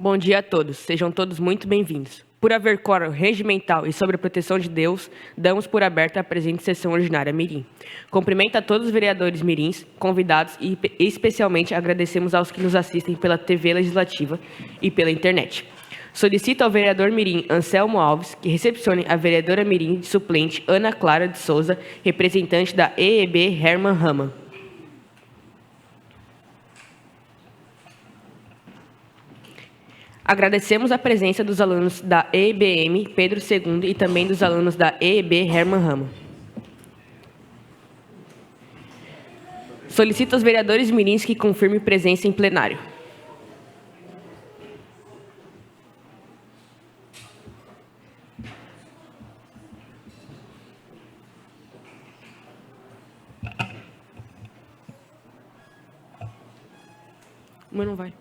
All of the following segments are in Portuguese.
Bom dia a todos, sejam todos muito bem-vindos. Por haver quórum regimental e sobre a proteção de Deus, damos por aberta a presente sessão ordinária Mirim. Cumprimento a todos os vereadores mirins, convidados e especialmente agradecemos aos que nos assistem pela TV Legislativa e pela internet. Solicito ao vereador mirim Anselmo Alves que recepcione a vereadora mirim suplente Ana Clara de Souza, representante da EEB Herman Rama. Agradecemos a presença dos alunos da EBM Pedro II e também dos alunos da EEB Herman Rama. Solicito aos vereadores mirins que confirmem presença em plenário. Mas não vai.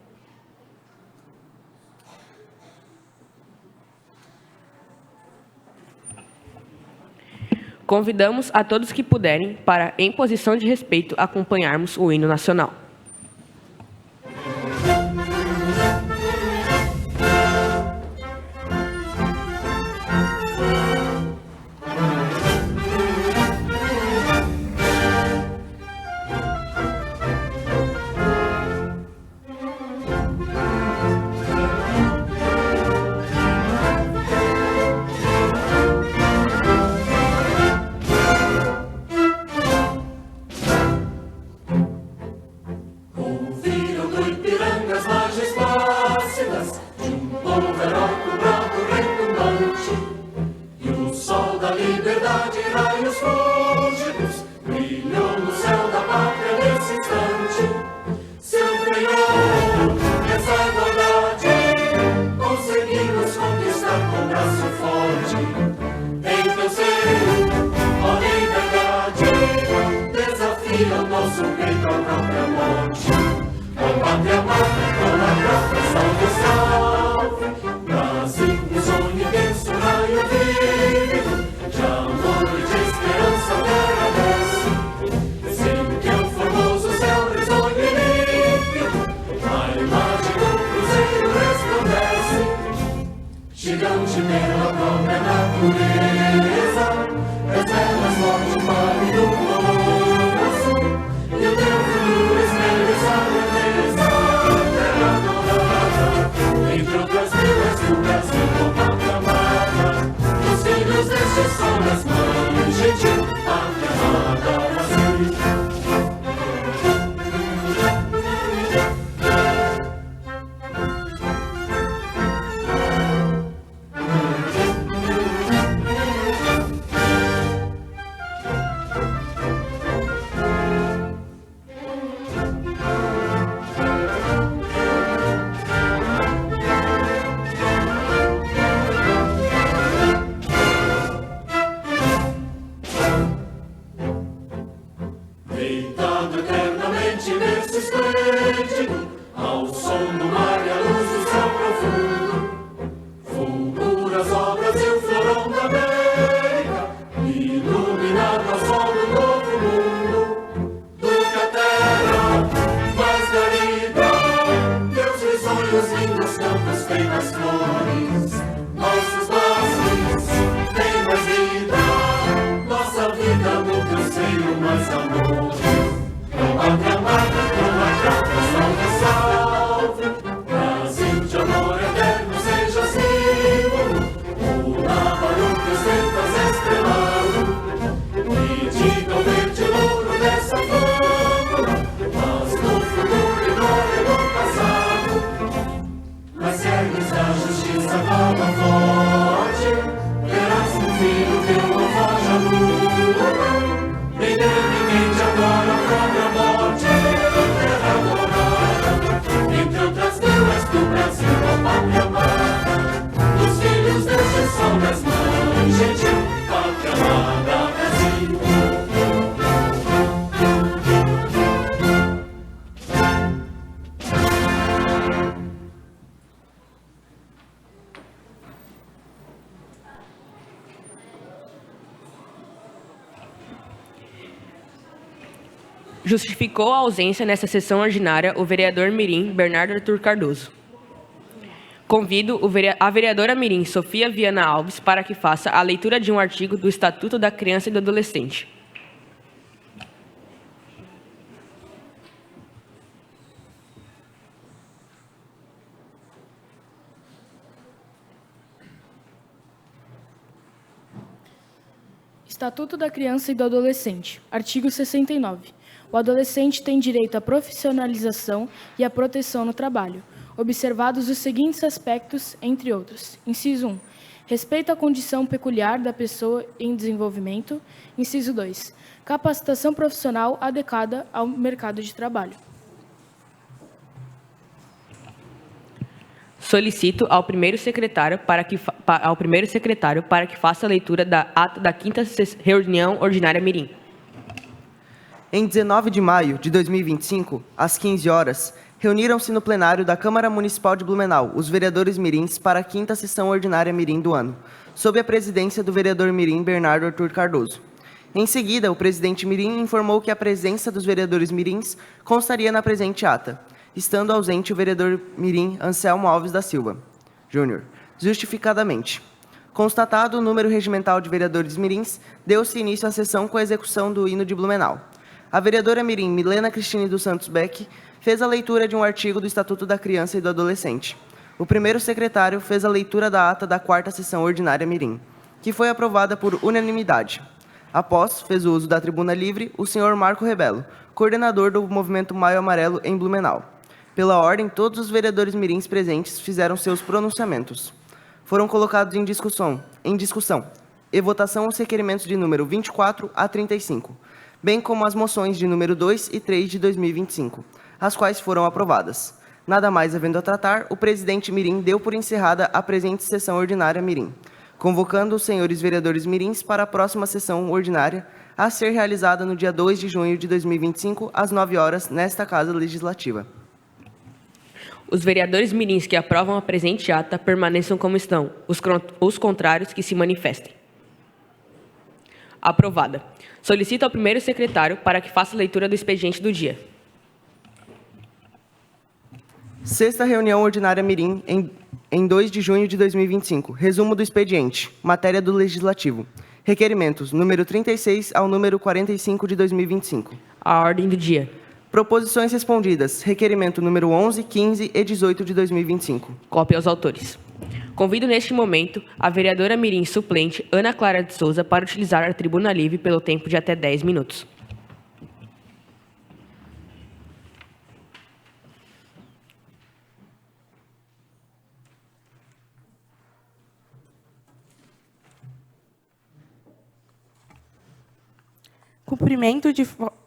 Convidamos a todos que puderem para, em posição de respeito, acompanharmos o hino nacional. Justificou a ausência nesta sessão ordinária o vereador mirim Bernardo Arthur Cardoso. Convido a vereadora mirim Sofia Viana Alves para que faça a leitura de um artigo do Estatuto da Criança e do Adolescente. Estatuto da Criança e do Adolescente. Artigo 69. O adolescente tem direito à profissionalização e à proteção no trabalho, observados os seguintes aspectos, entre outros. Inciso 1. Respeito à condição peculiar da pessoa em desenvolvimento. Inciso 2. Capacitação profissional adequada ao mercado de trabalho. Solicito ao primeiro secretário para que faça a leitura da ata da 5ª reunião ordinária mirim. Em 19 de maio de 2025, às 15 horas, reuniram-se no plenário da Câmara Municipal de Blumenau os vereadores mirins para a 5ª sessão ordinária mirim do ano, sob a presidência do vereador mirim Bernardo Arthur Cardoso. Em seguida, o presidente mirim informou que a presença dos vereadores mirins constaria na presente ata, estando ausente o vereador mirim Anselmo Alves da Silva Júnior, justificadamente. Constatado o número regimental de vereadores mirins, deu-se início à sessão com a execução do hino de Blumenau. A vereadora mirim Milena Cristine dos Santos Beck fez a leitura de um artigo do Estatuto da Criança e do Adolescente. O primeiro secretário fez a leitura da ata da 4ª sessão ordinária mirim, que foi aprovada por unanimidade. Após, fez o uso da tribuna livre o senhor Marco Rebelo, coordenador do Movimento Maio Amarelo em Blumenau. Pela ordem, todos os vereadores mirins presentes fizeram seus pronunciamentos. Foram colocados em discussão e votação os requerimentos de número 24 a 35, bem como as moções de número 2 e 3 de 2025, as quais foram aprovadas. Nada mais havendo a tratar, o presidente mirim deu por encerrada a presente sessão ordinária mirim, convocando os senhores vereadores mirins para a próxima sessão ordinária, a ser realizada no dia 2 de junho de 2025, às 9 horas, nesta Casa Legislativa. Os vereadores mirins que aprovam a presente ata permaneçam como estão. Os contrários que se manifestem. Aprovada. Solicito ao primeiro secretário para que faça a leitura do expediente do dia. 6ª reunião ordinária mirim, em 2 de junho de 2025. Resumo do expediente. Matéria do Legislativo. Requerimentos, número 36 ao número 45 de 2025. A ordem do dia. Proposições respondidas. Requerimento número 11, 15 e 18 de 2025. Cópia aos autores. Convido neste momento a vereadora mirim suplente Ana Clara de Souza para utilizar a tribuna livre pelo tempo de até 10 minutos.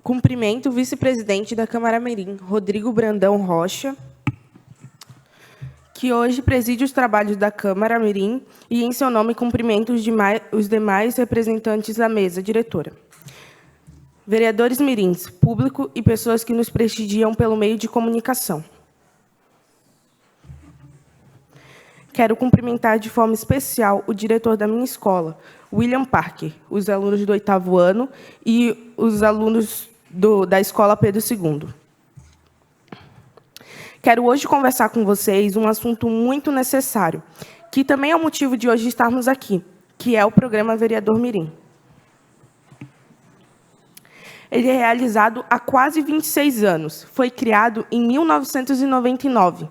Cumprimento o vice-presidente da Câmara Mirim, Rodrigo Brandão Rocha, que hoje preside os trabalhos da Câmara Mirim e, em seu nome, cumprimento os demais representantes da mesa diretora. Vereadores mirins, público e pessoas que nos prestigiam pelo meio de comunicação. Quero cumprimentar de forma especial o diretor da minha escola, William Parker, os alunos do 8º ano e os alunos da Escola Pedro II. Quero hoje conversar com vocês um assunto muito necessário, que também é o motivo de hoje estarmos aqui, que é o programa Vereador Mirim. Ele é realizado há quase 26 anos. Foi criado em 1999.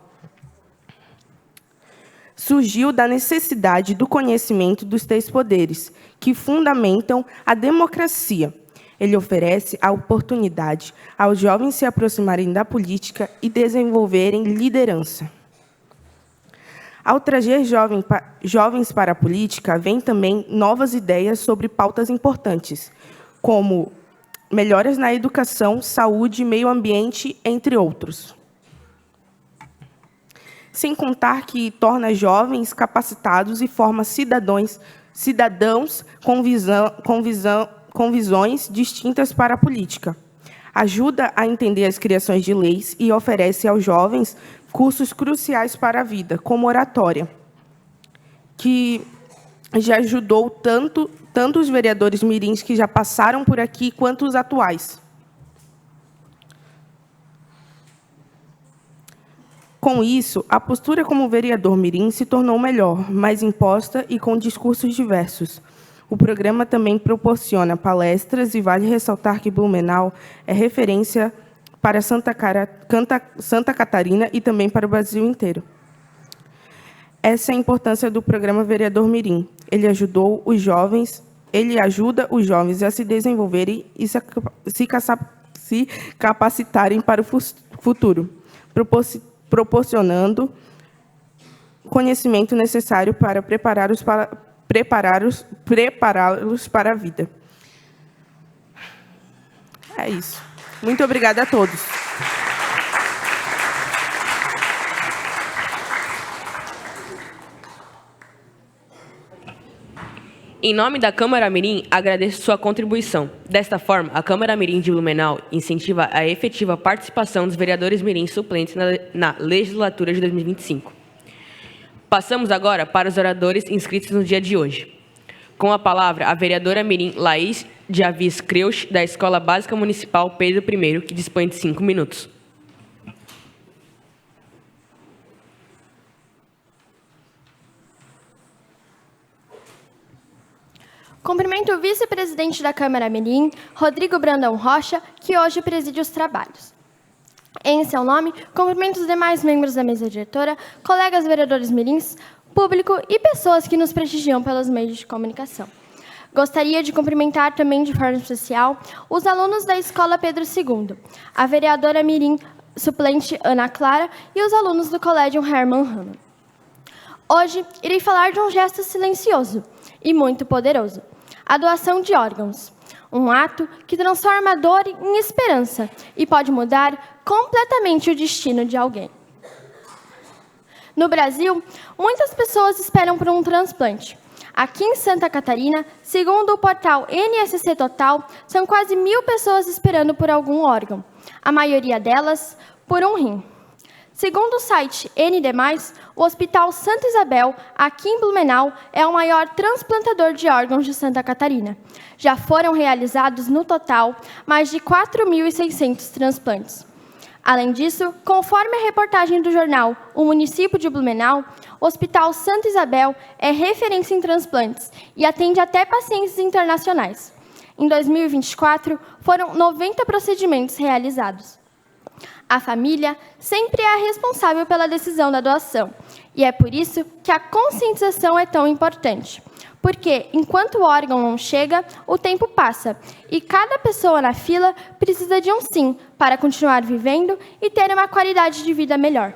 Surgiu da necessidade do conhecimento dos 3 poderes, que fundamentam a democracia. Ele oferece a oportunidade aos jovens se aproximarem da política e desenvolverem liderança. Ao trazer jovens para a política, vêm também novas ideias sobre pautas importantes, como melhoras na educação, saúde, meio ambiente, entre outros. Sem contar que torna jovens capacitados e forma cidadãos com visões distintas para a política. Ajuda a entender as criações de leis e oferece aos jovens cursos cruciais para a vida, como oratória, que já ajudou tanto os vereadores mirins que já passaram por aqui, quanto os atuais. Com isso, a postura como vereador mirim se tornou melhor, mais imposta e com discursos diversos. O programa também proporciona palestras e vale ressaltar que Blumenau é referência para Santa Catarina e também para o Brasil inteiro. Essa é a importância do programa Vereador Mirim. Ele ajuda os jovens a se desenvolverem e se capacitarem para o futuro, proporcionando conhecimento necessário para prepará-los para a vida. É isso. Muito obrigada a todos. Em nome da Câmara Mirim, agradeço sua contribuição. Desta forma, a Câmara Mirim de Blumenau incentiva a efetiva participação dos vereadores mirim suplentes na legislatura de 2025. Passamos agora para os oradores inscritos no dia de hoje. Com a palavra, a vereadora mirim Laís de Avis Creuch, da Escola Básica Municipal Pedro I, que dispõe de 5 minutos. Cumprimento o vice-presidente da Câmara Mirim, Rodrigo Brandão Rocha, que hoje preside os trabalhos. Em seu nome, cumprimento os demais membros da mesa diretora, colegas vereadores mirins, público e pessoas que nos prestigiam pelos meios de comunicação. Gostaria de cumprimentar também de forma especial os alunos da Escola Pedro II, a vereadora mirim suplente Ana Clara e os alunos do Colégio Hermann Hamann. Hoje, irei falar de um gesto silencioso e muito poderoso, a doação de órgãos. Um ato que transforma a dor em esperança e pode mudar completamente o destino de alguém. No Brasil, muitas pessoas esperam por um transplante. Aqui em Santa Catarina, segundo o portal NSC Total, são quase 1.000 pessoas esperando por algum órgão, a maioria delas por um rim. Segundo o site ND+, o Hospital Santa Isabel, aqui em Blumenau, é o maior transplantador de órgãos de Santa Catarina. Já foram realizados, no total, mais de 4.600 transplantes. Além disso, conforme a reportagem do jornal O Município de Blumenau, o Hospital Santa Isabel é referência em transplantes e atende até pacientes internacionais. Em 2024, foram 90 procedimentos realizados. A família sempre é a responsável pela decisão da doação, e é por isso que a conscientização é tão importante. Porque, enquanto o órgão não chega, o tempo passa, e cada pessoa na fila precisa de um sim para continuar vivendo e ter uma qualidade de vida melhor.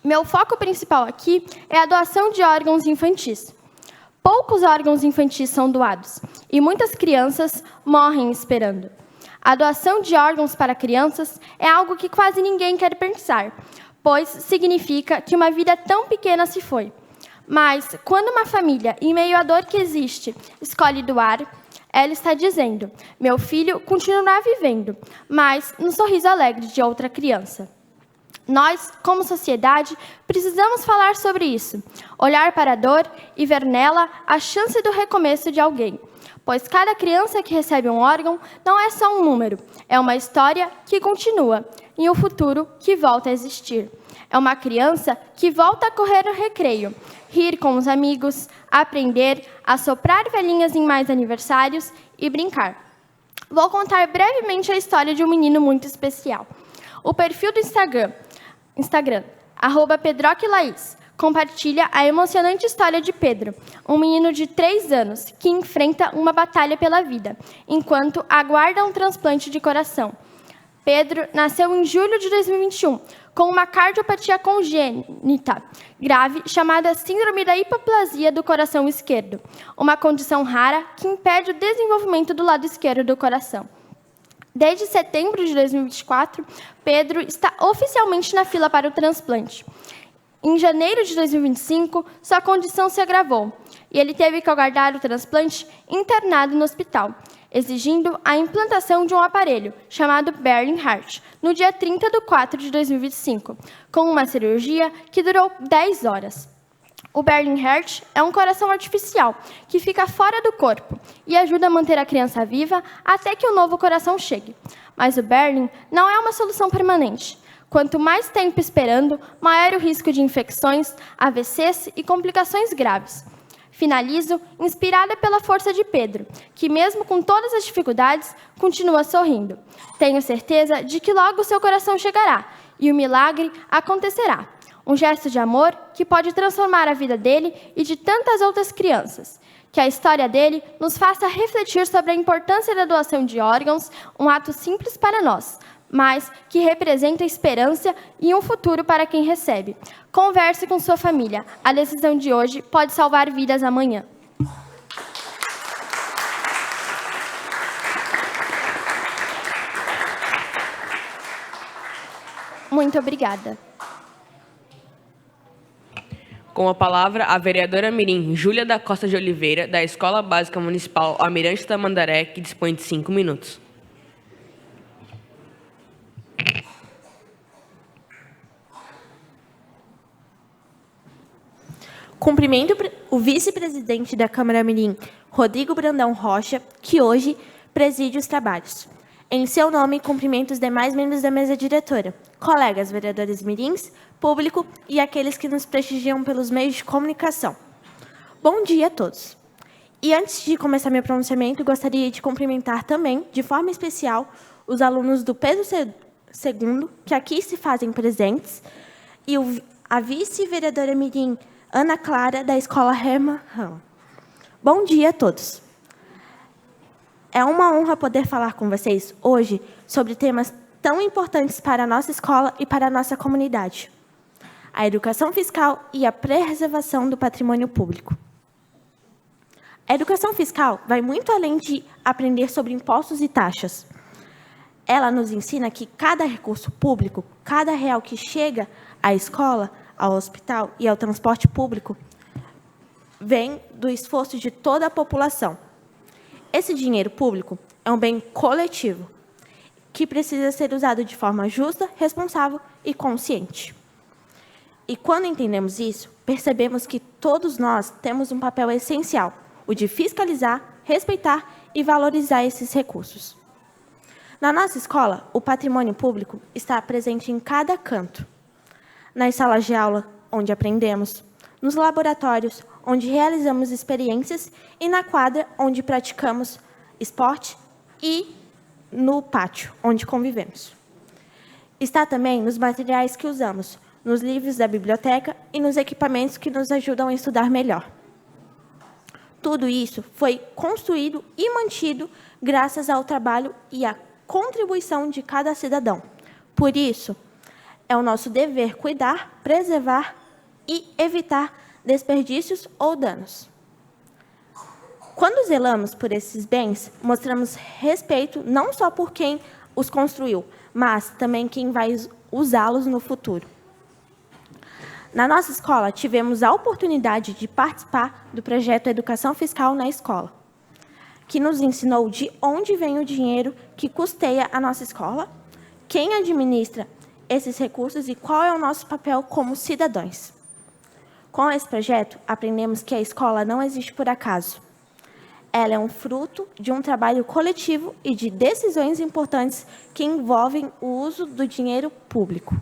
Meu foco principal aqui é a doação de órgãos infantis. Poucos órgãos infantis são doados, e muitas crianças morrem esperando. A doação de órgãos para crianças é algo que quase ninguém quer pensar, pois significa que uma vida tão pequena se foi. Mas, quando uma família, em meio à dor que existe, escolhe doar, ela está dizendo: meu filho continuará vivendo, mas no sorriso alegre de outra criança. Nós, como sociedade, precisamos falar sobre isso, olhar para a dor e ver nela a chance do recomeço de alguém. Pois cada criança que recebe um órgão não é só um número, é uma história que continua e um futuro que volta a existir. É uma criança que volta a correr no recreio, rir com os amigos, aprender, assoprar velhinhas em mais aniversários e brincar. Vou contar brevemente a história de um menino muito especial. O perfil do Instagram @pedroclaís, compartilha a emocionante história de Pedro, um menino de 3 anos que enfrenta uma batalha pela vida, enquanto aguarda um transplante de coração. Pedro nasceu em julho de 2021, com uma cardiopatia congênita grave chamada Síndrome da Hipoplasia do Coração Esquerdo, uma condição rara que impede o desenvolvimento do lado esquerdo do coração. Desde setembro de 2024, Pedro está oficialmente na fila para o transplante. Em janeiro de 2025, sua condição se agravou e ele teve que aguardar o transplante internado no hospital, exigindo a implantação de um aparelho chamado Berlin Heart, no dia 30 de 4 de 2025, com uma cirurgia que durou 10 horas. O Berlin Heart é um coração artificial que fica fora do corpo e ajuda a manter a criança viva até que o novo coração chegue. Mas o Berlin não é uma solução permanente. Quanto mais tempo esperando, maior o risco de infecções, AVCs e complicações graves. Finalizo inspirada pela força de Pedro, que mesmo com todas as dificuldades, continua sorrindo. Tenho certeza de que logo seu coração chegará e o milagre acontecerá. Um gesto de amor que pode transformar a vida dele e de tantas outras crianças. Que a história dele nos faça refletir sobre a importância da doação de órgãos, um ato simples para nós, mas que representa esperança e um futuro para quem recebe. Converse com sua família. A decisão de hoje pode salvar vidas amanhã. Muito obrigada. Com a palavra, a vereadora mirim Júlia da Costa de Oliveira, da Escola Básica Municipal Almirante Tamandaré, que dispõe de 5 minutos. Cumprimento o vice-presidente da Câmara Mirim, Rodrigo Brandão Rocha, que hoje preside os trabalhos. Em seu nome, cumprimento os demais membros da mesa diretora, colegas vereadores mirins, público e aqueles que nos prestigiam pelos meios de comunicação. Bom dia a todos. E antes de começar meu pronunciamento, gostaria de cumprimentar também, de forma especial, os alunos do Pedro II, que aqui se fazem presentes, e a vice-vereadora mirim, Ana Clara, da Escola Hermann Hahn. Bom dia a todos. É uma honra poder falar com vocês hoje sobre temas tão importantes para a nossa escola e para a nossa comunidade: a educação fiscal e a preservação do patrimônio público. A educação fiscal vai muito além de aprender sobre impostos e taxas. Ela nos ensina que cada recurso público, cada real que chega à escola, ao hospital e ao transporte público, vem do esforço de toda a população. Esse dinheiro público é um bem coletivo, que precisa ser usado de forma justa, responsável e consciente. E quando entendemos isso, percebemos que todos nós temos um papel essencial, o de fiscalizar, respeitar e valorizar esses recursos. Na nossa escola, o patrimônio público está presente em cada canto. Nas salas de aula, onde aprendemos, nos laboratórios, onde realizamos experiências, e na quadra, onde praticamos esporte, e no pátio, onde convivemos. Está também nos materiais que usamos, nos livros da biblioteca e nos equipamentos que nos ajudam a estudar melhor. Tudo isso foi construído e mantido graças ao trabalho e à contribuição de cada cidadão. Por isso, é o nosso dever cuidar, preservar e evitar desperdícios ou danos. Quando zelamos por esses bens, mostramos respeito não só por quem os construiu, mas também quem vai usá-los no futuro. Na nossa escola, tivemos a oportunidade de participar do projeto Educação Fiscal na Escola, que nos ensinou de onde vem o dinheiro que custeia a nossa escola, quem administra esses recursos e qual é o nosso papel como cidadãos. Com esse projeto, aprendemos que a escola não existe por acaso. Ela é um fruto de um trabalho coletivo e de decisões importantes que envolvem o uso do dinheiro público.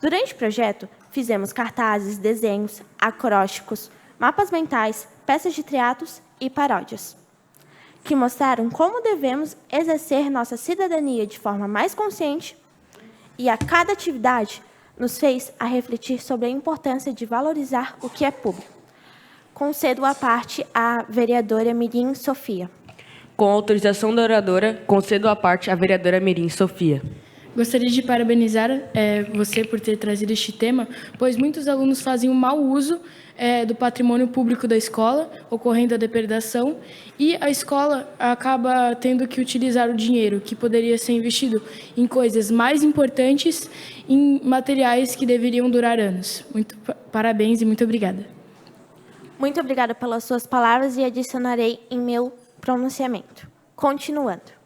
Durante o projeto, fizemos cartazes, desenhos, acrósticos, mapas mentais, peças de teatros e paródias, que mostraram como devemos exercer nossa cidadania de forma mais consciente, e a cada atividade nos fez a refletir sobre a importância de valorizar o que é público. Concedo a parte à vereadora mirim Sofia. Com autorização da oradora, concedo a parte à vereadora mirim Sofia. Gostaria de parabenizar você por ter trazido este tema, pois muitos alunos fazem um mau uso do patrimônio público da escola, ocorrendo a depredação, e a escola acaba tendo que utilizar o dinheiro que poderia ser investido em coisas mais importantes, em materiais que deveriam durar anos. Parabéns e muito obrigada. Muito obrigada pelas suas palavras e adicionarei em meu pronunciamento. Continuando.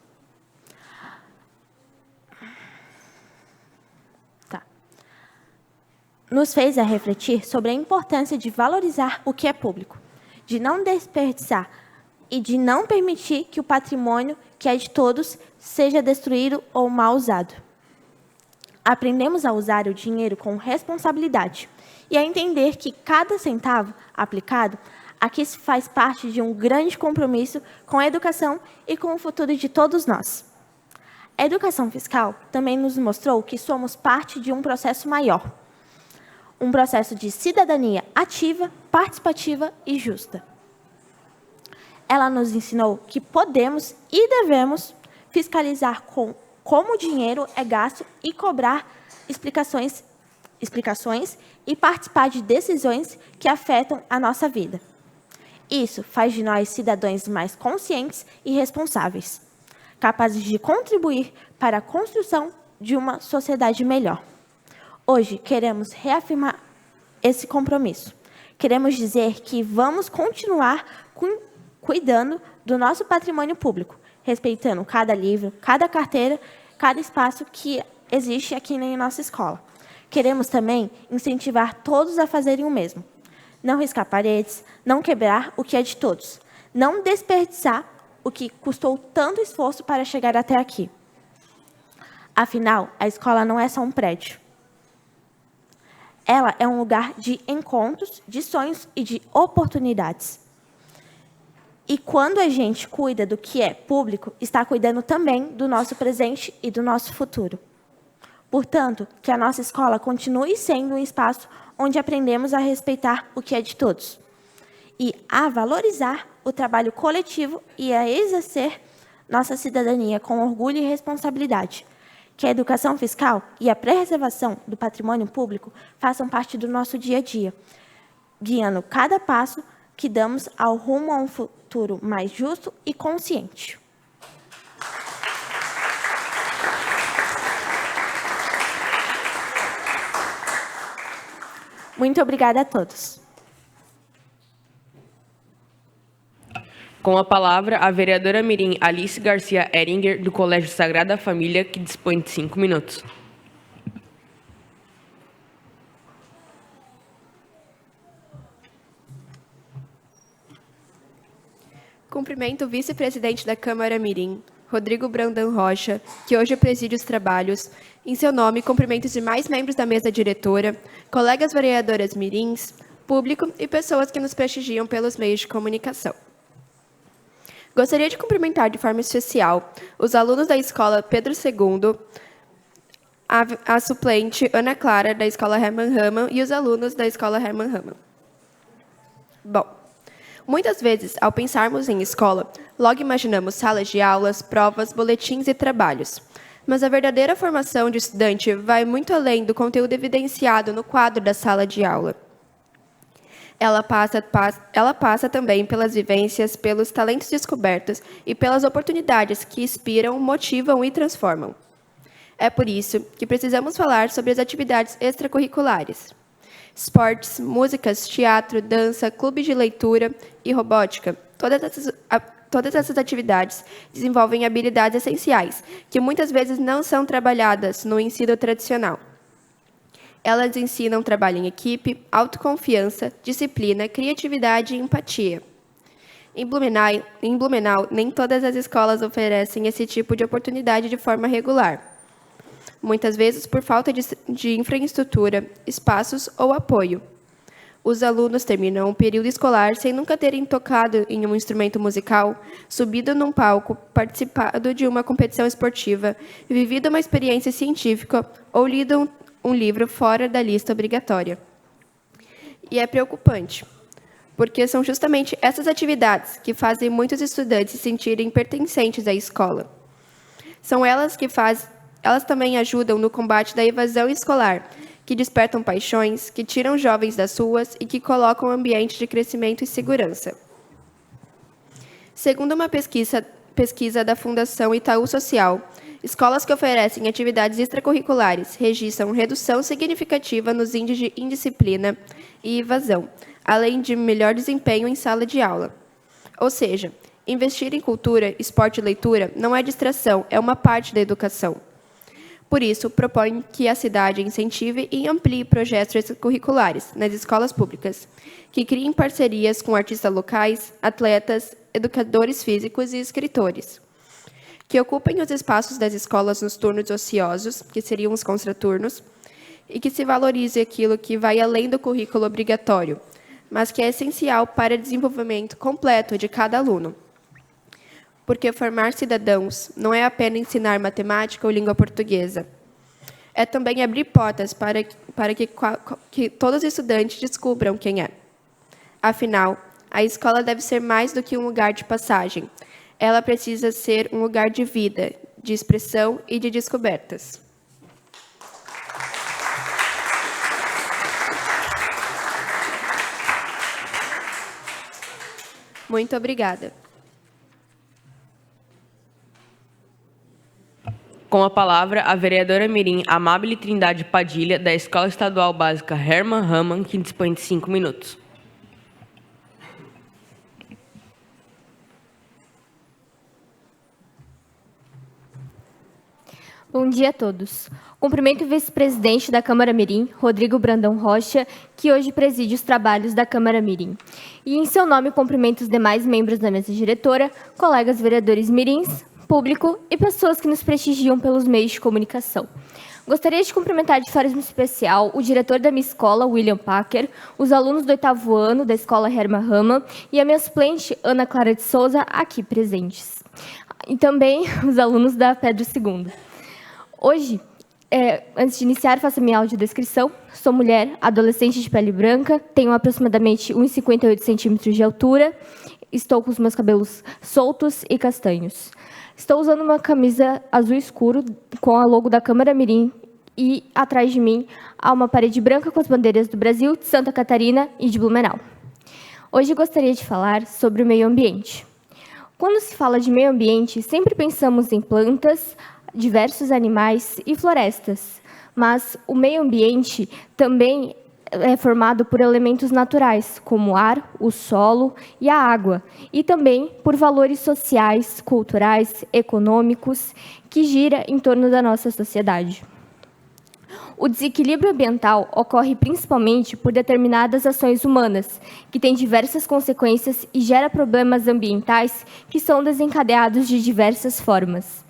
Nos fez a refletir sobre a importância de valorizar o que é público, de não desperdiçar e de não permitir que o patrimônio, que é de todos, seja destruído ou mal usado. Aprendemos a usar o dinheiro com responsabilidade e a entender que cada centavo aplicado aqui faz parte de um grande compromisso com a educação e com o futuro de todos nós. A educação fiscal também nos mostrou que somos parte de um processo maior, um processo de cidadania ativa, participativa e justa. Ela nos ensinou que podemos e devemos fiscalizar como o dinheiro é gasto e cobrar explicações e participar de decisões que afetam a nossa vida. Isso faz de nós cidadãos mais conscientes e responsáveis, capazes de contribuir para a construção de uma sociedade melhor. Hoje, queremos reafirmar esse compromisso. Queremos dizer que vamos continuar cuidando do nosso patrimônio público, respeitando cada livro, cada carteira, cada espaço que existe aqui na nossa escola. Queremos também incentivar todos a fazerem o mesmo. Não riscar paredes, não quebrar o que é de todos, não desperdiçar o que custou tanto esforço para chegar até aqui. Afinal, a escola não é só um prédio. Ela é um lugar de encontros, de sonhos e de oportunidades. E quando a gente cuida do que é público, está cuidando também do nosso presente e do nosso futuro. Portanto, que a nossa escola continue sendo um espaço onde aprendemos a respeitar o que é de todos e a valorizar o trabalho coletivo e a exercer nossa cidadania com orgulho e responsabilidade. Que a educação fiscal e a preservação do patrimônio público façam parte do nosso dia a dia, guiando cada passo que damos ao rumo a um futuro mais justo e consciente. Muito obrigada a todos. Com a palavra, a vereadora mirim Alice Garcia Eringer, do Colégio Sagrada Família, que dispõe de 5 minutos. Cumprimento o vice-presidente da Câmara Mirim, Rodrigo Brandão Rocha, que hoje preside os trabalhos. Em seu nome, cumprimento os demais membros da mesa diretora, colegas vereadoras mirins, público e pessoas que nos prestigiam pelos meios de comunicação. Gostaria de cumprimentar de forma especial os alunos da Escola Pedro II, a suplente Ana Clara, da Escola Hermann Hamann, e os alunos da Escola Hermann Hamann. Bom, muitas vezes, ao pensarmos em escola, logo imaginamos salas de aulas, provas, boletins e trabalhos. Mas a verdadeira formação de estudante vai muito além do conteúdo evidenciado no quadro da sala de aula. Ela passa também pelas vivências, pelos talentos descobertos e pelas oportunidades que inspiram, motivam e transformam. É por isso que precisamos falar sobre as atividades extracurriculares. Esportes, músicas, teatro, dança, clube de leitura e robótica. Todas essas atividades desenvolvem habilidades essenciais, que muitas vezes não são trabalhadas no ensino tradicional. Elas ensinam trabalho em equipe, autoconfiança, disciplina, criatividade e empatia. Em Blumenau, nem todas as escolas oferecem esse tipo de oportunidade de forma regular. Muitas vezes por falta de infraestrutura, espaços ou apoio. Os alunos terminam o período escolar sem nunca terem tocado em um instrumento musical, subido num palco, participado de uma competição esportiva, vivido uma experiência científica ou lido um livro fora da lista obrigatória. E é preocupante, porque são justamente essas atividades que fazem muitos estudantes se sentirem pertencentes à escola. São elas também ajudam no combate da evasão escolar, que despertam paixões, que tiram jovens das ruas e que colocam um ambiente de crescimento e segurança. Segundo uma pesquisa da Fundação Itaú Social, escolas que oferecem atividades extracurriculares registram redução significativa nos índices de indisciplina e evasão, além de melhor desempenho em sala de aula. Ou seja, investir em cultura, esporte e leitura não é distração, é uma parte da educação. Por isso, propõe que a cidade incentive e amplie projetos extracurriculares nas escolas públicas, que criem parcerias com artistas locais, atletas, educadores físicos e escritores. que ocupem os espaços das escolas nos turnos ociosos, que seriam os contraturnos, e que se valorize aquilo que vai além do currículo obrigatório, mas que é essencial para o desenvolvimento completo de cada aluno. Porque formar cidadãos não é apenas ensinar matemática ou língua portuguesa. É também abrir portas para que todos os estudantes descubram quem é. Afinal, a escola deve ser mais do que um lugar de passagem. Ela precisa ser um lugar de vida, de expressão e de descobertas. Muito obrigada. Com a palavra, a vereadora mirim Amábile Trindade Padilha, da Escola Estadual Básica Herman Raman, que dispõe de 5 minutos. Bom dia a todos. Cumprimento o vice-presidente da Câmara Mirim, Rodrigo Brandão Rocha, que hoje preside os trabalhos da Câmara Mirim. E, em seu nome, cumprimento os demais membros da mesa diretora, colegas vereadores mirins, público e pessoas que nos prestigiam pelos meios de comunicação. Gostaria de cumprimentar de forma especial o diretor da minha escola, William Packer, os alunos do 8º ano da escola Herman Raman e a minha suplente, Ana Clara de Souza, aqui presentes. E também os alunos da Pedro II. Hoje, antes de iniciar, faço a minha audiodescrição. Sou mulher, adolescente de pele branca, tenho aproximadamente 1,58 centímetros de altura, estou com os meus cabelos soltos e castanhos. Estou usando uma camisa azul escuro com a logo da Câmara Mirim e, atrás de mim, há uma parede branca com as bandeiras do Brasil, de Santa Catarina e de Blumenau. Hoje gostaria de falar sobre o meio ambiente. Quando se fala de meio ambiente, sempre pensamos em plantas, diversos animais e florestas, mas o meio ambiente também é formado por elementos naturais, como o ar, o solo e a água, e também por valores sociais, culturais, econômicos, que gira em torno da nossa sociedade. O desequilíbrio ambiental ocorre principalmente por determinadas ações humanas, que têm diversas consequências e gera problemas ambientais que são desencadeados de diversas formas,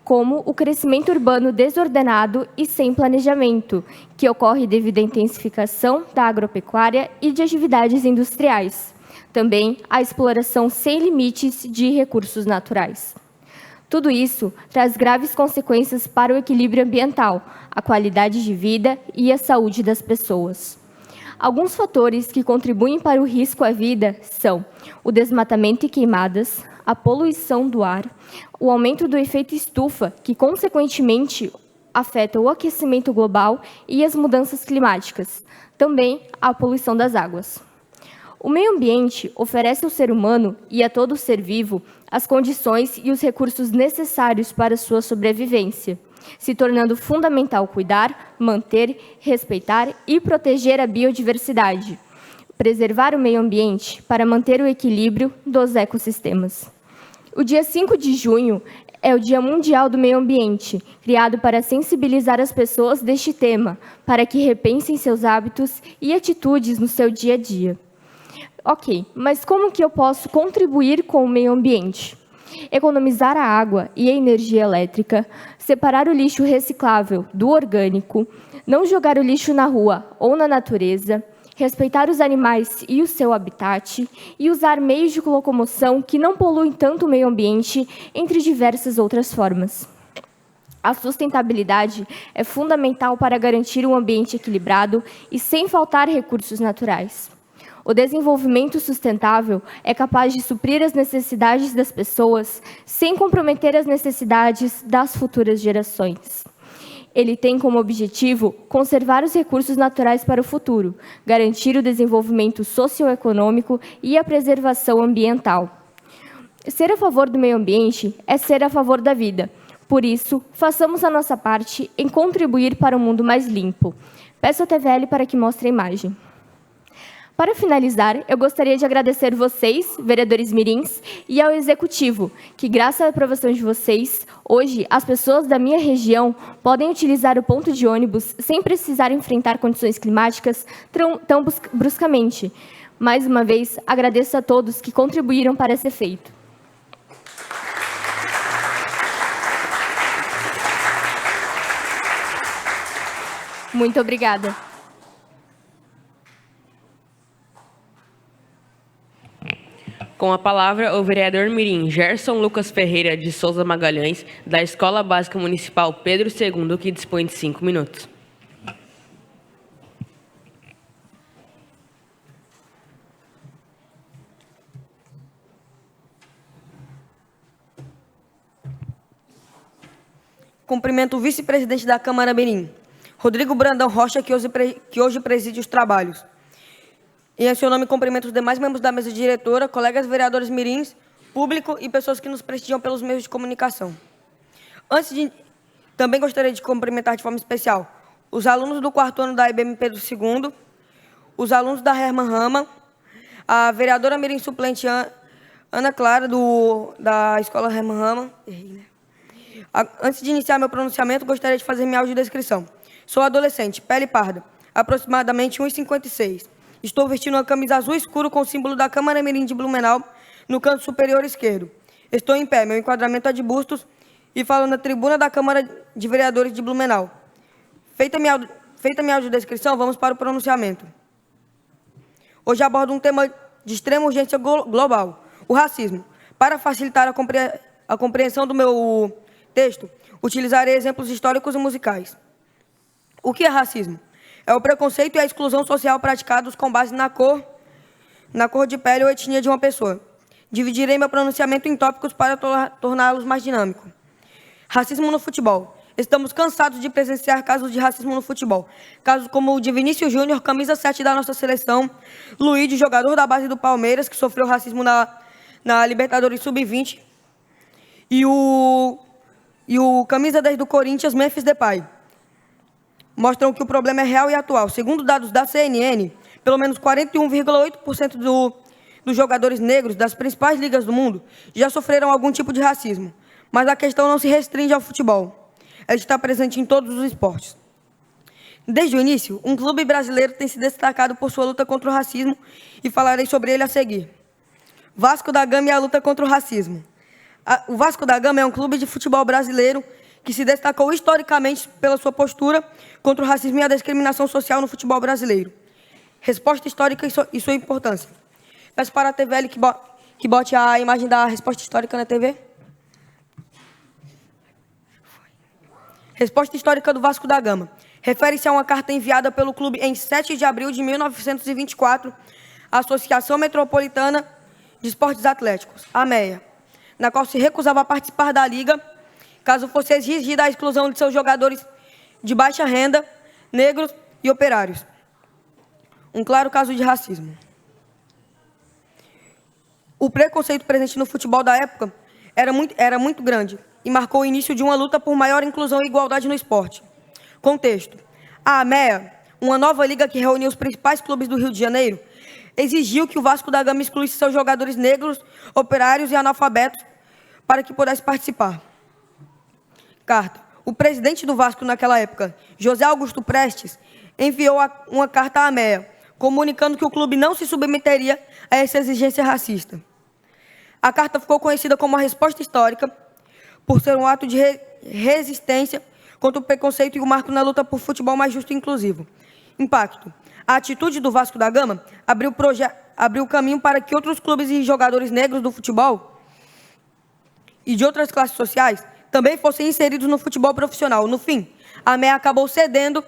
como o crescimento urbano desordenado e sem planejamento, que ocorre devido à intensificação da agropecuária e de atividades industriais. Também a exploração sem limites de recursos naturais. Tudo isso traz graves consequências para o equilíbrio ambiental, a qualidade de vida e a saúde das pessoas. Alguns fatores que contribuem para o risco à vida são o desmatamento e queimadas, a poluição do ar, o aumento do efeito estufa, que, consequentemente, afeta o aquecimento global e as mudanças climáticas, também a poluição das águas. O meio ambiente oferece ao ser humano e a todo ser vivo as condições e os recursos necessários para sua sobrevivência, se tornando fundamental cuidar, manter, respeitar e proteger a biodiversidade, preservar o meio ambiente para manter o equilíbrio dos ecossistemas. O dia 5 de junho é o Dia Mundial do Meio Ambiente, criado para sensibilizar as pessoas deste tema, para que repensem seus hábitos e atitudes no seu dia a dia. Ok, mas como que eu posso contribuir com o meio ambiente? Economizar a água e a energia elétrica, separar o lixo reciclável do orgânico, não jogar o lixo na rua ou na natureza, respeitar os animais e o seu habitat e usar meios de locomoção que não poluem tanto o meio ambiente, entre diversas outras formas. A sustentabilidade é fundamental para garantir um ambiente equilibrado e sem faltar recursos naturais. O desenvolvimento sustentável é capaz de suprir as necessidades das pessoas sem comprometer as necessidades das futuras gerações. Ele tem como objetivo conservar os recursos naturais para o futuro, garantir o desenvolvimento socioeconômico e a preservação ambiental. Ser a favor do meio ambiente é ser a favor da vida. Por isso, façamos a nossa parte em contribuir para um mundo mais limpo. Peço ao TVL para que mostre a imagem. Para finalizar, eu gostaria de agradecer vocês, vereadores mirins, e ao Executivo, que, graças à aprovação de vocês, hoje as pessoas da minha região podem utilizar o ponto de ônibus sem precisar enfrentar condições climáticas tão bruscamente. Mais uma vez, agradeço a todos que contribuíram para esse feito. Muito obrigada. Com a palavra, o vereador mirim Gerson Lucas Ferreira de Souza Magalhães, da Escola Básica Municipal Pedro II, que dispõe de 5 minutos. Cumprimento o vice-presidente da Câmara Mirim, Rodrigo Brandão Rocha, que hoje preside os trabalhos. E em seu nome, cumprimento os demais membros da mesa diretora, colegas vereadores mirins, público e pessoas que nos prestigiam pelos meios de comunicação. Também gostaria de cumprimentar de forma especial os alunos do 4º ano da IBM Pedro II, os alunos da Herman Rama, a vereadora mirim suplente Ana Clara, da Escola Herman Rama. Antes de iniciar meu pronunciamento, gostaria de fazer minha audiodescrição. Sou adolescente, pele parda, aproximadamente 1,56. Estou vestindo uma camisa azul escuro com o símbolo da Câmara Mirim de Blumenau no canto superior esquerdo. Estou em pé, meu enquadramento é de bustos e falo na tribuna da Câmara de Vereadores de Blumenau. Feita minha audiodescrição, vamos para o pronunciamento. Hoje abordo um tema de extrema urgência global, o racismo. Para facilitar a compreensão do meu texto, utilizarei exemplos históricos e musicais. O que é racismo? É o preconceito e a exclusão social praticados com base na cor de pele ou etnia de uma pessoa. Dividirei meu pronunciamento em tópicos para torná-los mais dinâmicos. Racismo no futebol. Estamos cansados de presenciar casos de racismo no futebol. Casos como o de Vinícius Júnior, camisa 7 da nossa seleção, Luiz, jogador da base do Palmeiras, que sofreu racismo na Libertadores Sub-20, e o camisa 10 do Corinthians, Memphis Depay. Mostram que o problema é real e atual. Segundo dados da CNN, pelo menos 41,8% dos jogadores negros das principais ligas do mundo já sofreram algum tipo de racismo. Mas a questão não se restringe ao futebol. Ela está presente em todos os esportes. Desde o início, um clube brasileiro tem se destacado por sua luta contra o racismo e falarei sobre ele a seguir. Vasco da Gama e a luta contra o racismo. O Vasco da Gama é um clube de futebol brasileiro que se destacou historicamente pela sua postura contra o racismo e a discriminação social no futebol brasileiro. Resposta histórica e sua importância. Peço para a TVL que bote a imagem da resposta histórica na TV. Resposta histórica do Vasco da Gama. Refere-se a uma carta enviada pelo clube em 7 de abril de 1924 à Associação Metropolitana de Esportes Atléticos, AMEA, na qual se recusava a participar da liga caso fosse exigida a exclusão de seus jogadores de baixa renda, negros e operários. Um claro caso de racismo. O preconceito presente no futebol da época era muito grande e marcou o início de uma luta por maior inclusão e igualdade no esporte. Contexto. A AMEA, uma nova liga que reuniu os principais clubes do Rio de Janeiro, exigiu que o Vasco da Gama excluísse seus jogadores negros, operários e analfabetos para que pudesse participar. Carta. O presidente do Vasco naquela época, José Augusto Prestes, enviou uma carta à AMEA, comunicando que o clube não se submeteria a essa exigência racista. A carta ficou conhecida como a resposta histórica por ser um ato de resistência contra o preconceito e o marco na luta por futebol mais justo e inclusivo. Impacto. A atitude do Vasco da Gama abriu caminho para que outros clubes e jogadores negros do futebol e de outras classes sociais também fossem inseridos no futebol profissional. No fim, a AMEA acabou cedendo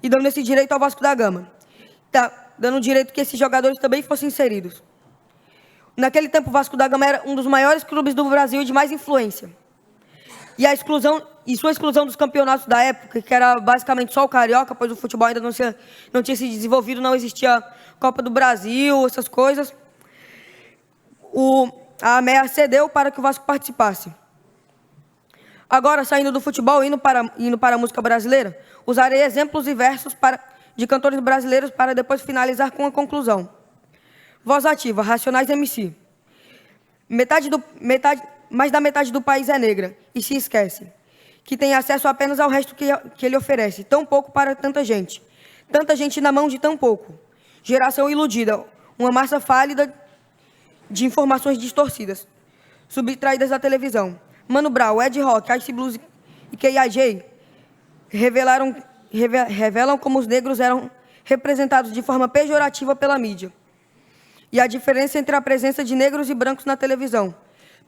e dando esse direito ao Vasco da Gama. Dando o direito que esses jogadores também fossem inseridos. Naquele tempo, o Vasco da Gama era um dos maiores clubes do Brasil e de mais influência. E sua exclusão dos campeonatos da época, que era basicamente só o Carioca, pois o futebol ainda não tinha se desenvolvido, não existia Copa do Brasil, essas coisas. A AMEA cedeu para que o Vasco participasse. Agora, saindo do futebol e indo para a música brasileira, usarei exemplos e versos de cantores brasileiros para depois finalizar com a conclusão. Voz ativa, Racionais MC. Mais da metade do país é negra e se esquece que tem acesso apenas ao resto que ele oferece. Tão pouco para tanta gente na mão de tão pouco. Geração iludida, uma massa fálida de informações distorcidas, subtraídas da televisão. Mano Brown, Ed Rock, Ice Blues e K.I.J. revelaram revelam como os negros eram representados de forma pejorativa pela mídia. E a diferença entre a presença de negros e brancos na televisão,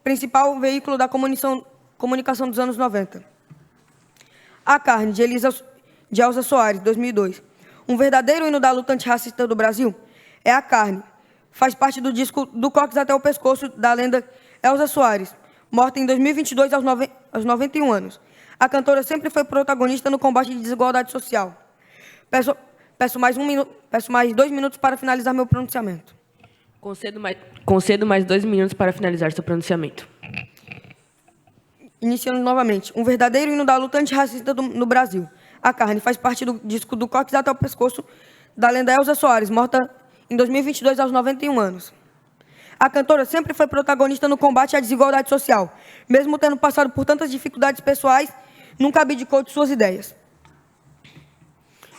principal veículo da comunicação dos anos 90. A Carne, de Elza Soares, 2002. Um verdadeiro hino da luta antirracista do Brasil é A Carne. Faz parte do disco Do Cox até o Pescoço, da lenda Elza Soares, morta em 2022 aos 91 anos. A cantora sempre foi protagonista no combate de desigualdade social. Peço mais 2 minutos para finalizar meu pronunciamento. Concedo mais 2 minutos para finalizar seu pronunciamento. Iniciando novamente. Um verdadeiro hino da luta antirracista no Brasil. A Carne faz parte do disco Do Cox até o Pescoço, da lenda Elza Soares, morta em 2022 aos 91 anos. A cantora sempre foi protagonista no combate à desigualdade social. Mesmo tendo passado por tantas dificuldades pessoais, nunca abdicou de suas ideias.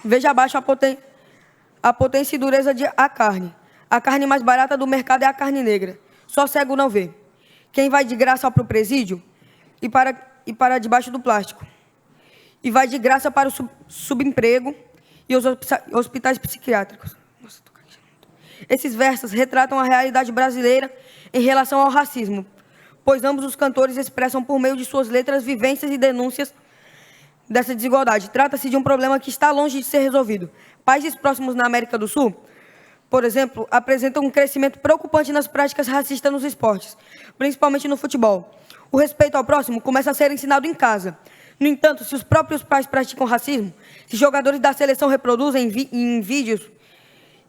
Veja abaixo a potência e dureza de A Carne. A carne mais barata do mercado é a carne negra. Só cego não vê. Quem vai de graça para o presídio e para debaixo do plástico. E vai de graça para o subemprego e os hospitais psiquiátricos. Esses versos retratam a realidade brasileira em relação ao racismo, pois ambos os cantores expressam por meio de suas letras vivências e denúncias dessa desigualdade. Trata-se de um problema que está longe de ser resolvido. Países próximos na América do Sul, por exemplo, apresentam um crescimento preocupante nas práticas racistas nos esportes, principalmente no futebol. O respeito ao próximo começa a ser ensinado em casa. No entanto, se os próprios pais praticam racismo, se jogadores da seleção reproduzem em vídeos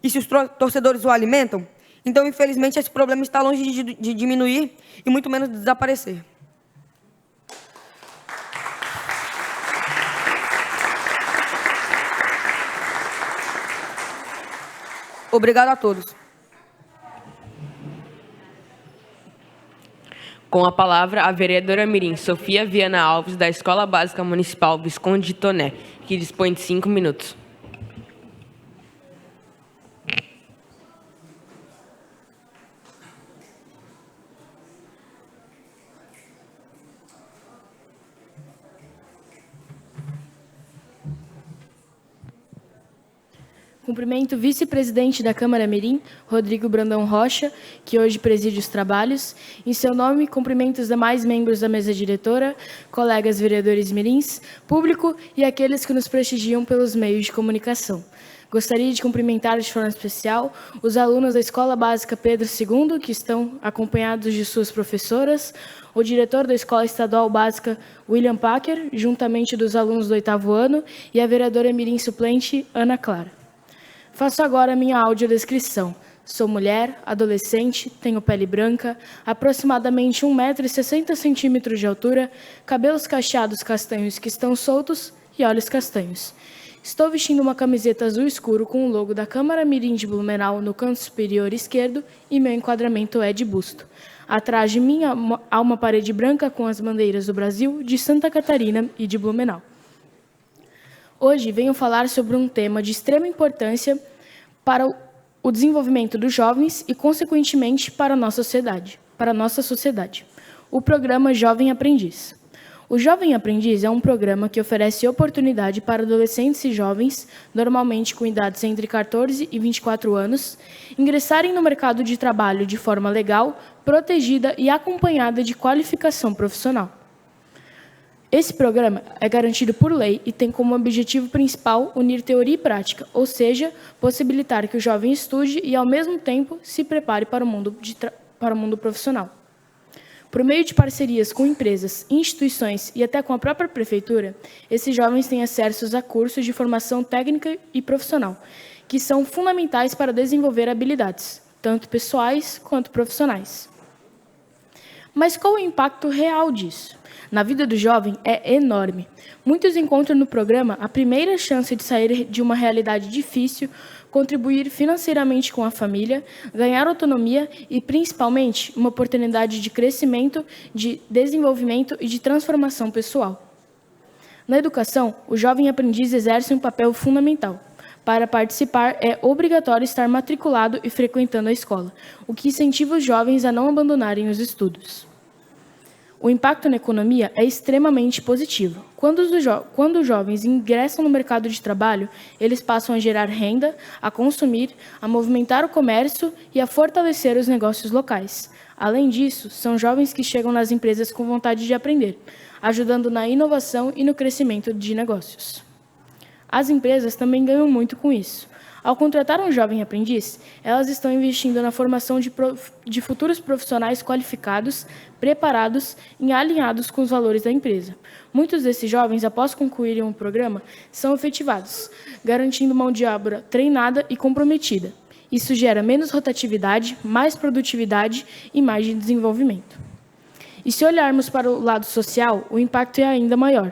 e se os torcedores o alimentam, então, infelizmente, esse problema está longe de diminuir e muito menos de desaparecer. Obrigado a todos. Com a palavra, a vereadora mirim Sofia Viana Alves, da Escola Básica Municipal Visconde de Toné, que dispõe de 5 minutos. Cumprimento o vice-presidente da Câmara Mirim, Rodrigo Brandão Rocha, que hoje preside os trabalhos. Em seu nome, cumprimento os demais membros da mesa diretora, colegas vereadores mirins, público e aqueles que nos prestigiam pelos meios de comunicação. Gostaria de cumprimentar de forma especial os alunos da Escola Básica Pedro II, que estão acompanhados de suas professoras, o diretor da Escola Estadual Básica William Packer, juntamente dos alunos do 8º ano, e a vereadora mirim suplente Ana Clara. Faço agora a minha audiodescrição. Sou mulher, adolescente, tenho pele branca, aproximadamente 1,60 m de altura, cabelos cacheados castanhos que estão soltos e olhos castanhos. Estou vestindo uma camiseta azul escuro com o logo da Câmara Mirim de Blumenau no canto superior esquerdo e meu enquadramento é de busto. Atrás de mim há uma parede branca com as bandeiras do Brasil, de Santa Catarina e de Blumenau. Hoje venho falar sobre um tema de extrema importância para o desenvolvimento dos jovens e, consequentemente, para a nossa sociedade. O programa Jovem Aprendiz. O Jovem Aprendiz é um programa que oferece oportunidade para adolescentes e jovens, normalmente com idades entre 14 e 24 anos, ingressarem no mercado de trabalho de forma legal, protegida e acompanhada de qualificação profissional. Esse programa é garantido por lei e tem como objetivo principal unir teoria e prática, ou seja, possibilitar que o jovem estude e, ao mesmo tempo, se prepare para o mundo profissional. Por meio de parcerias com empresas, instituições e até com a própria prefeitura, esses jovens têm acesso a cursos de formação técnica e profissional, que são fundamentais para desenvolver habilidades, tanto pessoais quanto profissionais. Mas qual é o impacto real disso? Na vida do jovem é enorme. Muitos encontram no programa a primeira chance de sair de uma realidade difícil, contribuir financeiramente com a família, ganhar autonomia e, principalmente, uma oportunidade de crescimento, de desenvolvimento e de transformação pessoal. Na educação, o jovem aprendiz exerce um papel fundamental. Para participar, é obrigatório estar matriculado e frequentando a escola, o que incentiva os jovens a não abandonarem os estudos. O impacto na economia é extremamente positivo. Quando os jovens ingressam no mercado de trabalho, eles passam a gerar renda, a consumir, a movimentar o comércio e a fortalecer os negócios locais. Além disso, são jovens que chegam nas empresas com vontade de aprender, ajudando na inovação e no crescimento de negócios. As empresas também ganham muito com isso. Ao contratar um jovem aprendiz, elas estão investindo na formação de futuros profissionais qualificados, preparados e alinhados com os valores da empresa. Muitos desses jovens, após concluírem o programa, são efetivados, garantindo mão de obra treinada e comprometida. Isso gera menos rotatividade, mais produtividade e mais de desenvolvimento. E se olharmos para o lado social, o impacto é ainda maior.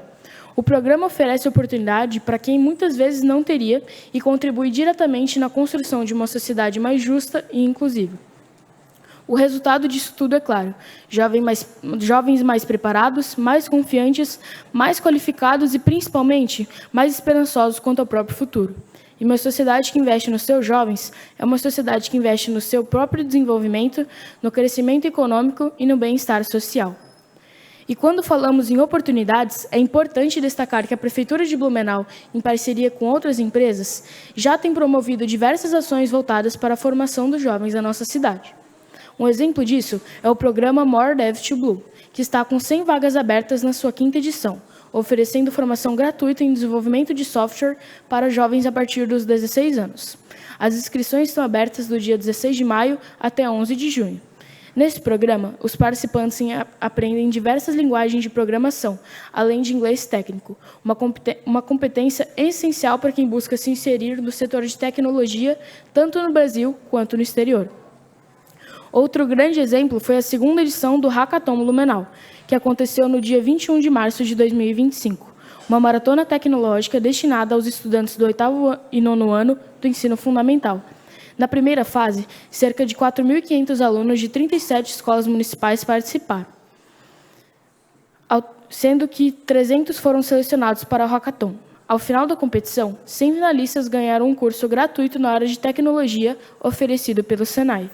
O programa oferece oportunidade para quem muitas vezes não teria e contribui diretamente na construção de uma sociedade mais justa e inclusiva. O resultado disso tudo é claro: jovens mais preparados, mais confiantes, mais qualificados e, principalmente, mais esperançosos quanto ao próprio futuro. E uma sociedade que investe nos seus jovens é uma sociedade que investe no seu próprio desenvolvimento, no crescimento econômico e no bem-estar social. E quando falamos em oportunidades, é importante destacar que a Prefeitura de Blumenau, em parceria com outras empresas, já tem promovido diversas ações voltadas para a formação dos jovens da nossa cidade. Um exemplo disso é o programa More Dev to Blue, que está com 100 vagas abertas na sua 5ª edição, oferecendo formação gratuita em desenvolvimento de software para jovens a partir dos 16 anos. As inscrições estão abertas do dia 16 de maio até 11 de junho. Nesse programa, os participantes aprendem diversas linguagens de programação, além de inglês técnico, uma competência essencial para quem busca se inserir no setor de tecnologia, tanto no Brasil quanto no exterior. Outro grande exemplo foi a 2ª edição do Hackathon Blumenau, que aconteceu no dia 21 de março de 2025, uma maratona tecnológica destinada aos estudantes do 8º e 9º ano do ensino fundamental. Na primeira fase, cerca de 4.500 alunos de 37 escolas municipais participaram, sendo que 300 foram selecionados para o Hackathon. Ao final da competição, 100 finalistas ganharam um curso gratuito na área de tecnologia oferecido pelo Senai.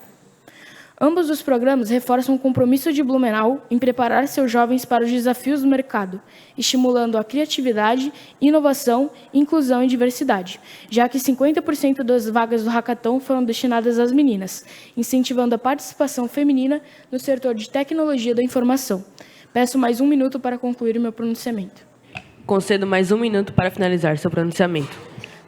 Ambos os programas reforçam o compromisso de Blumenau em preparar seus jovens para os desafios do mercado, estimulando a criatividade, inovação, inclusão e diversidade, já que 50% das vagas do Hackathon foram destinadas às meninas, incentivando a participação feminina no setor de tecnologia da informação. Peço mais 1 minuto para concluir o meu pronunciamento. Concedo mais 1 minuto para finalizar seu pronunciamento.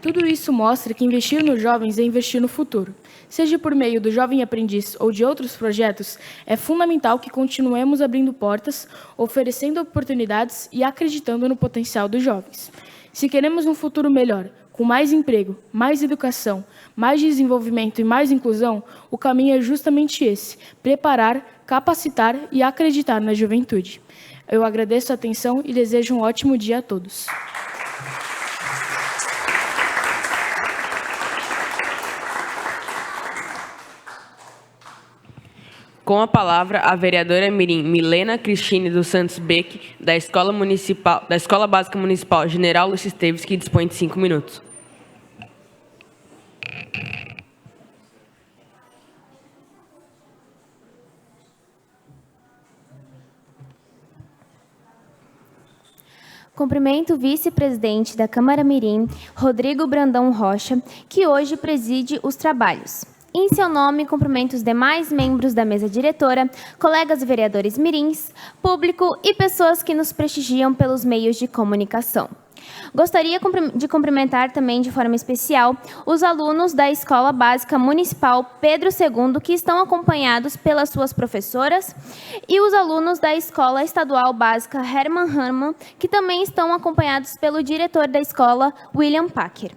Tudo isso mostra que investir nos jovens é investir no futuro. Seja por meio do Jovem Aprendiz ou de outros projetos, é fundamental que continuemos abrindo portas, oferecendo oportunidades e acreditando no potencial dos jovens. Se queremos um futuro melhor, com mais emprego, mais educação, mais desenvolvimento e mais inclusão, o caminho é justamente esse: preparar, capacitar e acreditar na juventude. Eu agradeço a atenção e desejo um ótimo dia a todos. Com a palavra, a vereadora mirim Milena Cristine dos Santos Beck, da Escola Básica Municipal General Lúcio Esteves, que dispõe de 5 minutos. Cumprimento o vice-presidente da Câmara Mirim, Rodrigo Brandão Rocha, que hoje preside os trabalhos. Em seu nome, cumprimento os demais membros da mesa diretora, colegas vereadores mirins, público e pessoas que nos prestigiam pelos meios de comunicação. Gostaria de cumprimentar também de forma especial os alunos da Escola Básica Municipal Pedro II, que estão acompanhados pelas suas professoras, e os alunos da Escola Estadual Básica Hermann Hammann, que também estão acompanhados pelo diretor da escola, William Packer.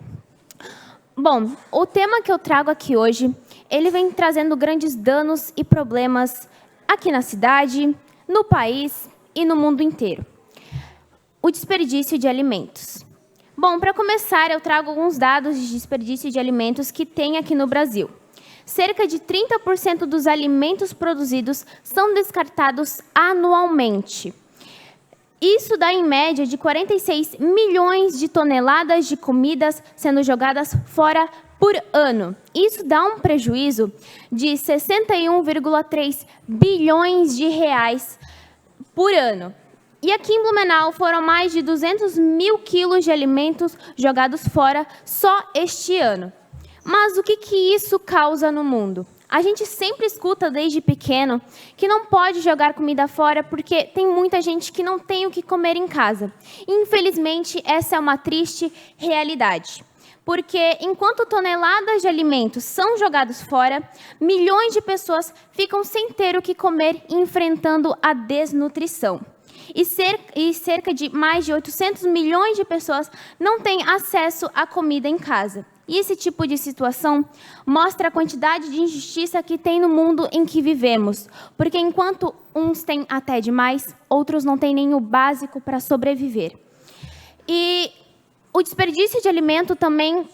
Bom, o tema que eu trago aqui hoje, ele vem trazendo grandes danos e problemas aqui na cidade, no país e no mundo inteiro. O desperdício de alimentos. Bom, para começar, eu trago alguns dados de desperdício de alimentos que tem aqui no Brasil. Cerca de 30% dos alimentos produzidos são descartados anualmente. Isso dá, em média, de 46 milhões de toneladas de comidas sendo jogadas fora por ano. Isso dá um prejuízo de 61,3 bilhões de reais por ano. E aqui em Blumenau foram mais de 200 mil quilos de alimentos jogados fora só este ano. Mas o que isso causa no mundo? A gente sempre escuta desde pequeno que não pode jogar comida fora porque tem muita gente que não tem o que comer em casa. Infelizmente, essa é uma triste realidade. Porque enquanto toneladas de alimentos são jogados fora, milhões de pessoas ficam sem ter o que comer, enfrentando a desnutrição. E cerca de mais de 800 milhões de pessoas não têm acesso à comida em casa. E esse tipo de situação mostra a quantidade de injustiça que tem no mundo em que vivemos. Porque enquanto uns têm até demais, outros não têm nem o básico para sobreviver. E o desperdício de alimento também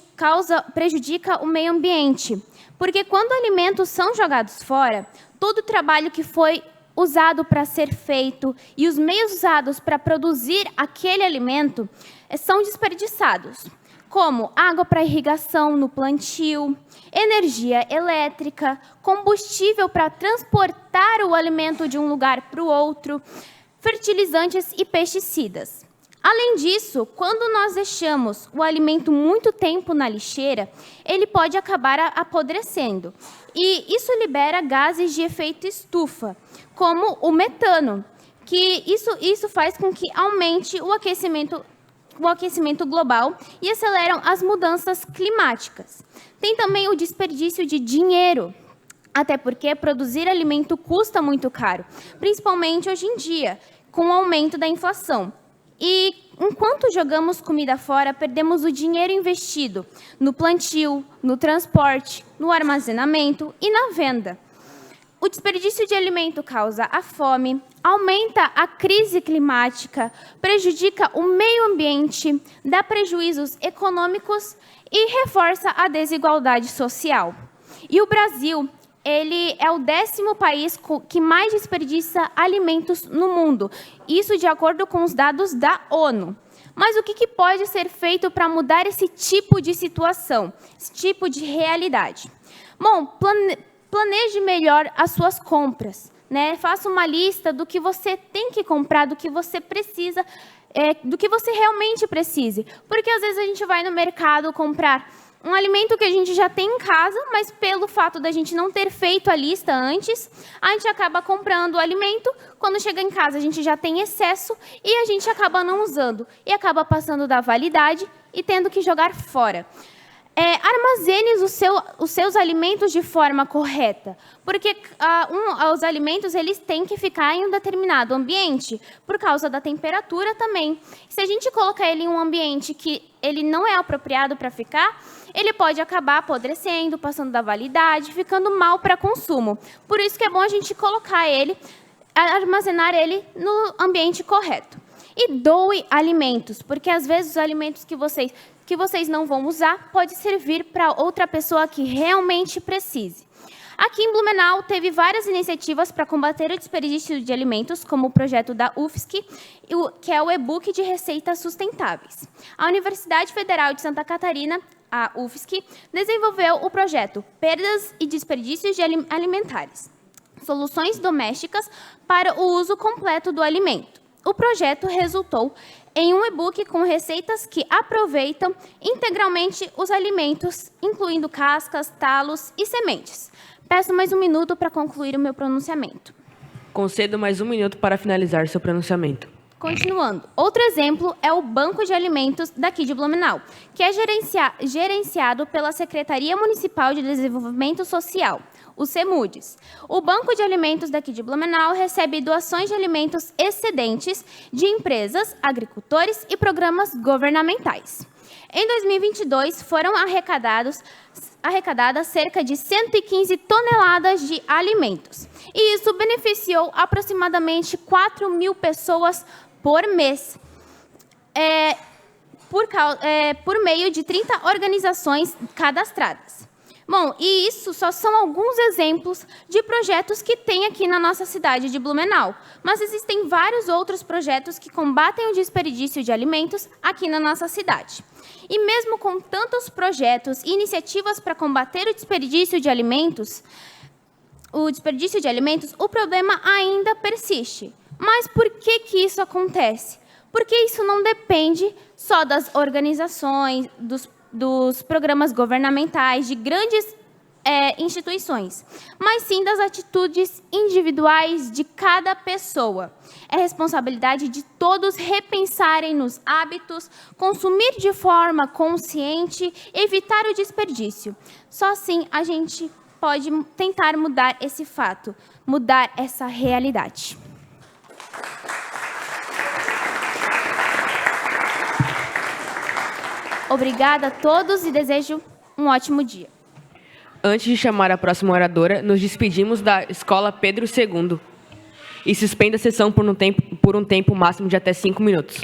prejudica o meio ambiente. Porque quando alimentos são jogados fora, todo o trabalho que foi usado para ser feito e os meios usados para produzir aquele alimento são desperdiçados, como água para irrigação no plantio, energia elétrica, combustível para transportar o alimento de um lugar para o outro, fertilizantes e pesticidas. Além disso, quando nós deixamos o alimento muito tempo na lixeira, ele pode acabar apodrecendo. E isso libera gases de efeito estufa, como o metano, que isso faz com que aumente o aquecimento global e aceleram as mudanças climáticas. Tem também o desperdício de dinheiro, até porque produzir alimento custa muito caro, principalmente hoje em dia, com o aumento da inflação. E enquanto jogamos comida fora, perdemos o dinheiro investido no plantio, no transporte, no armazenamento e na venda. O desperdício de alimento causa a fome, aumenta a crise climática, prejudica o meio ambiente, dá prejuízos econômicos e reforça a desigualdade social. E o Brasil, ele é o 10º país que mais desperdiça alimentos no mundo. Isso de acordo com os dados da ONU. Mas o que pode ser feito para mudar esse tipo de situação, esse tipo de realidade? Bom, planeje melhor as suas compras, né? Faça uma lista do que você tem que comprar, do que você precisa, do que você realmente precise. Porque às vezes a gente vai no mercado comprar um alimento que a gente já tem em casa, mas pelo fato da gente não ter feito a lista antes, a gente acaba comprando o alimento, quando chega em casa a gente já tem excesso e a gente acaba não usando. E acaba passando da validade e tendo que jogar fora. Armazene os seus alimentos de forma correta, porque os alimentos eles têm que ficar em um determinado ambiente, por causa da temperatura também. Se a gente colocar ele em um ambiente que ele não é apropriado para ficar, ele pode acabar apodrecendo, passando da validade, ficando mal para consumo. Por isso que é bom a gente armazenar ele no ambiente correto. E doe alimentos, porque às vezes os alimentos que vocês não vão usar pode servir para outra pessoa que realmente precise. Aqui em Blumenau, teve várias iniciativas para combater o desperdício de alimentos, como o projeto da UFSC, que é o e-book de receitas sustentáveis. A Universidade Federal de Santa Catarina, a UFSC, desenvolveu o projeto Perdas e Desperdícios Alimentares, Soluções Domésticas para o Uso Completo do Alimento. O projeto resultou em um e-book com receitas que aproveitam integralmente os alimentos, incluindo cascas, talos e sementes. Peço mais um minuto para concluir o meu pronunciamento. Concedo mais um minuto para finalizar seu pronunciamento. Continuando. Outro exemplo é o Banco de Alimentos daqui de Blumenau, que é gerenciado pela Secretaria Municipal de Desenvolvimento Social, o CEMUDES. O Banco de Alimentos daqui de Blumenau recebe doações de alimentos excedentes de empresas, agricultores e programas governamentais. Em 2022, foram arrecadadas cerca de 115 toneladas de alimentos. E isso beneficiou aproximadamente 4.000 pessoas por mês, por meio de 30 organizações cadastradas. Bom, e isso só são alguns exemplos de projetos que tem aqui na nossa cidade de Blumenau. Mas existem vários outros projetos que combatem o desperdício de alimentos aqui na nossa cidade. E mesmo com tantos projetos e iniciativas para combater o desperdício de alimentos, o problema ainda persiste. Mas por que isso acontece? Porque isso não depende só das organizações, dos programas governamentais, de grandes instituições, mas sim das atitudes individuais de cada pessoa. É responsabilidade de todos repensarem nos hábitos, consumir de forma consciente, evitar o desperdício. Só assim a gente pode tentar mudar esse fato, mudar essa realidade. Obrigada a todos e desejo um ótimo dia. Antes de chamar a próxima oradora, nos despedimos da Escola Pedro II e suspenda a sessão por um tempo máximo de até 5 minutos.